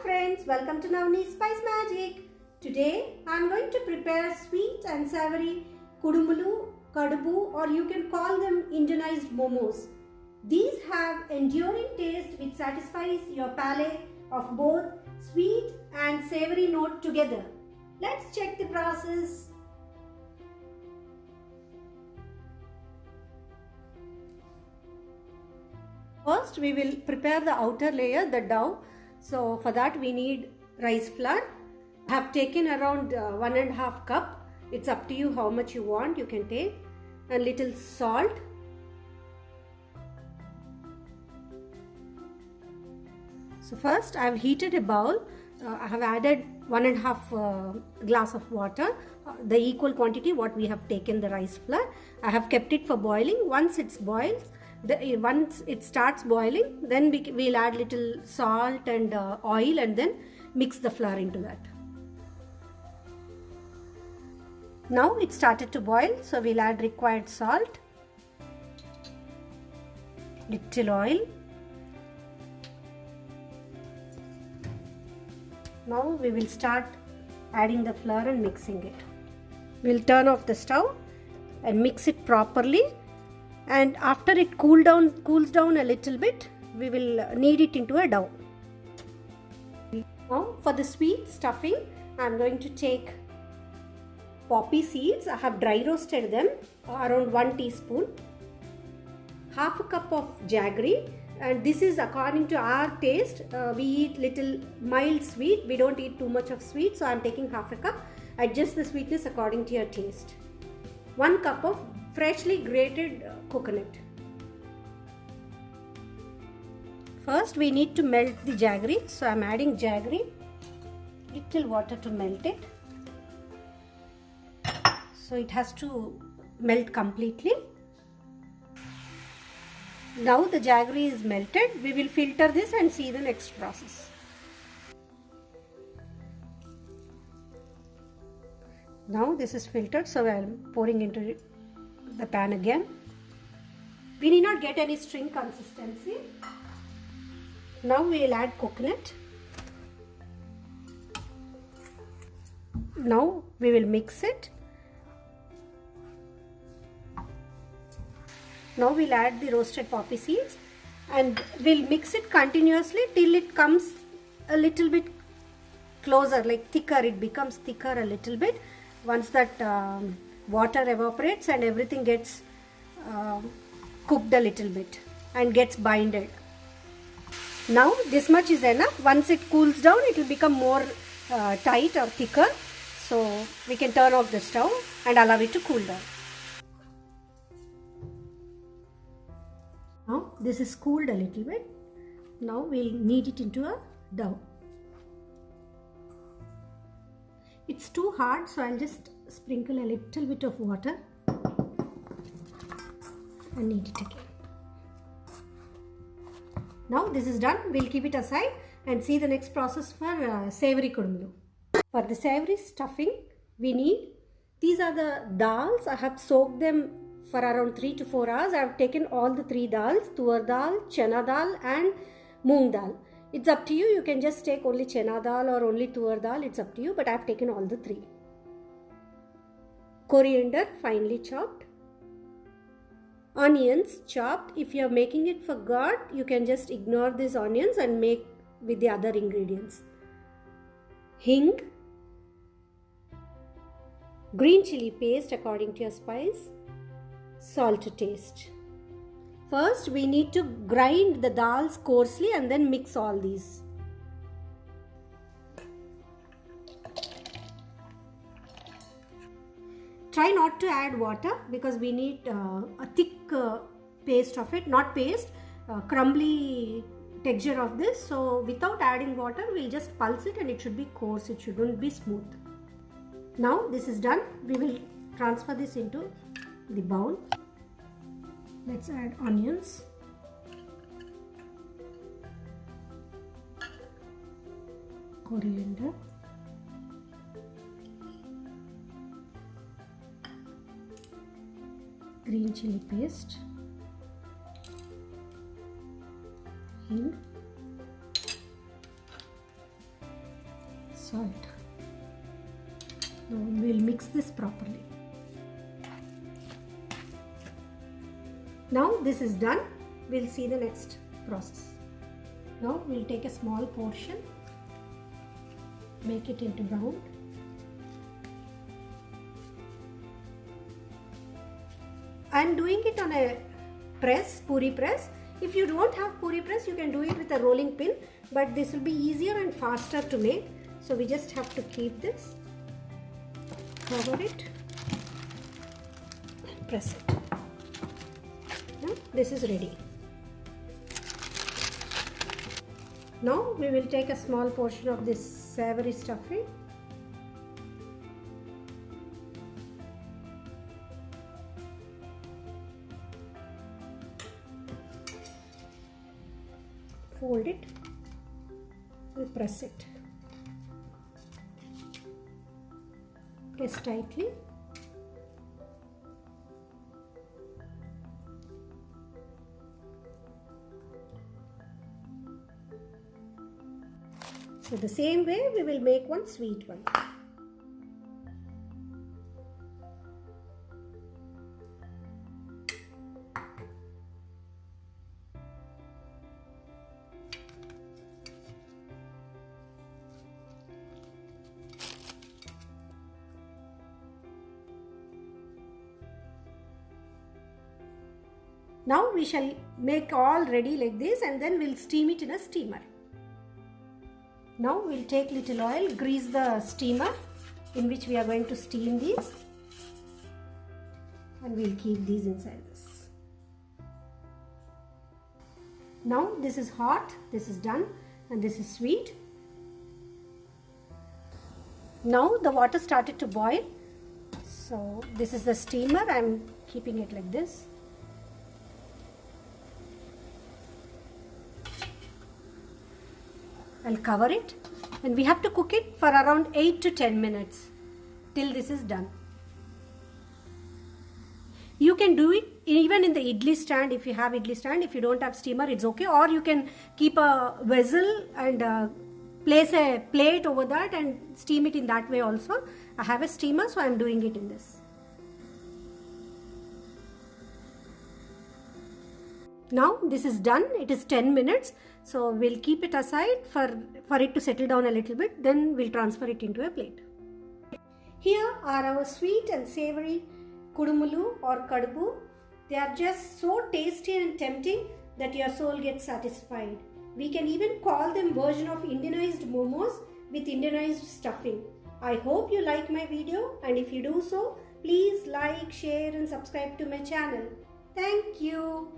friends, welcome to Navneet Spice Magic. Today I am going to prepare sweet and savory kudumulu, kadubu, or you can call them Indianized momos. These have enduring taste which satisfies your palate of both sweet and savory note together. Let's check the process. First we will prepare the outer layer, the dough. So for that we need rice flour. I have taken around 1.5 cup. It's up to you how much you want, you can take. And little salt. So first I have heated a bowl. I have added 1.5 glass of water, the equal quantity what we have taken the rice flour. I have kept it for boiling. Once it's boiled, once it starts boiling, then we'll add little salt and oil and then mix the flour into that. Now it started to boil, so we'll add required salt, little oil. Now we will start adding the flour and mixing it. We'll turn off the stove and mix it properly. And after it cools down a little bit, we will knead it into a dough. Now for the sweet stuffing, I am going to take poppy seeds. I have dry roasted them, around 1 teaspoon. Half a cup of jaggery, and this is according to our taste. We eat little mild sweet. We don't eat too much of sweet, so I am taking half a cup. Adjust the sweetness according to your taste. 1 cup of freshly grated coconut. First we need to melt the jaggery, so I am adding jaggery, little water to melt it. So it has to melt completely. Now the jaggery is melted. We will filter this and see the next process. Now this is filtered, so I am pouring into the pan again. We need not get any string consistency. Now we will add coconut. Now we will mix it. Now we'll add the roasted poppy seeds and we'll mix it continuously till it comes a little bit closer, like thicker. It becomes thicker a little bit. Once that water evaporates and everything gets cooked a little bit and gets binded. Now this much is enough. Once it cools down, it will become more tight or thicker. So we can turn off the stove and allow it to cool down. Now this is cooled a little bit. Now we'll knead it into a dough. It's too hard, so I'll just sprinkle a little bit of water and knead it again. Now this is done. We'll keep it aside and see the next process for savory kudumulu. For the savory stuffing, we need, these are the dals. I have soaked them for around 3 to 4 hours. I have taken all the 3 dals: tur dal, chana dal and moong dal. It's up to you. You can just take only chana dal or only tur dal. It's up to you, but I have taken all the 3. Coriander finely chopped. Onions chopped. If you are making it for God, you can just ignore these onions and make with the other ingredients. Hing. Green chili paste according to your spice. Salt to taste. First we need to grind the dals coarsely and then mix all these. Try not to add water because we need a thick paste of it, not paste, crumbly texture of this. So without adding water, we'll just pulse it and it should be coarse, it shouldn't be smooth. Now this is done. We will transfer this into the bowl. Let's add onions. Coriander. Green chili paste. Hing. salt. Now we'll mix this properly. Now this is done. We'll see the next process. Now we'll take a small portion, make it into round. I'm doing it on a press, puri press. If you don't have puri press, you can do it with a rolling pin, but this will be easier and faster to make. So we just have to keep this, cover it, and press it. Now this is ready. Now we will take a small portion of this savory stuffing. Fold it and press it. Press tightly. So the same way we will make one sweet one. Now we shall make all ready like this, and then we'll steam it in a steamer. Now we'll take little oil, grease the steamer in which we are going to steam these, and we'll keep these inside this. Now this is hot, this is done, and this is sweet. Now the water started to boil, so this is the steamer. I'm keeping it like this. I'll cover it, and we have to cook it for around 8 to 10 minutes till this is done. You can do it even in the idli stand if you have idli stand. If you don't have steamer, it's okay, or you can keep a vessel and place a plate over that and steam it in that way also. I have a steamer, so I'm doing it in this. Now this is done. It is 10 minutes. So we'll keep it aside for it to settle down a little bit. Then we'll transfer it into a plate. Here are our sweet and savory kudumulu or kadubu. They are just so tasty and tempting that your soul gets satisfied. We can even call them version of Indianized momos with Indianized stuffing. I hope you like my video, and if you do so, please like, share and subscribe to my channel. Thank you.